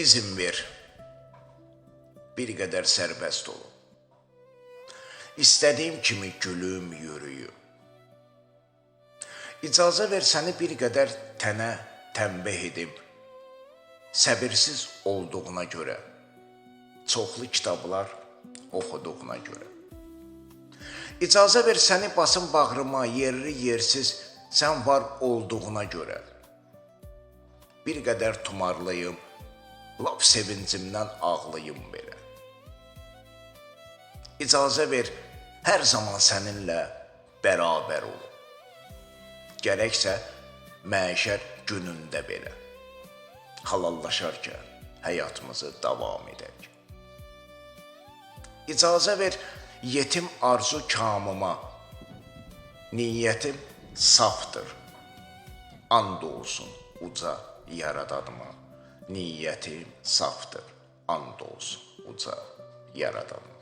İzin ver, bir qədər sərbəst olum. İstədiyim kimi gülüm, yürüyüm. İcazə ver səni bir qədər tənə tənbih edim. Səbirsiz olduğuna görə, çoxlu kitablar oxuduğuna görə. İcazə ver səni basım bağrıma, yerli yersiz sən var olduğuna görə. Bir qədər tumarlıyım, lap sevincimdən ağlayım belə. İcazə ver, hər zaman səninlə bərabər olum. Gərəksə, məişər günündə belə. Halallaşarkən həyatımızı davam edək. İcazə ver, yetim arzu kamıma, niyyətim safdır. And olsun uca yaradanıma, niyyətim safdır. And olsun uca yaradanıma.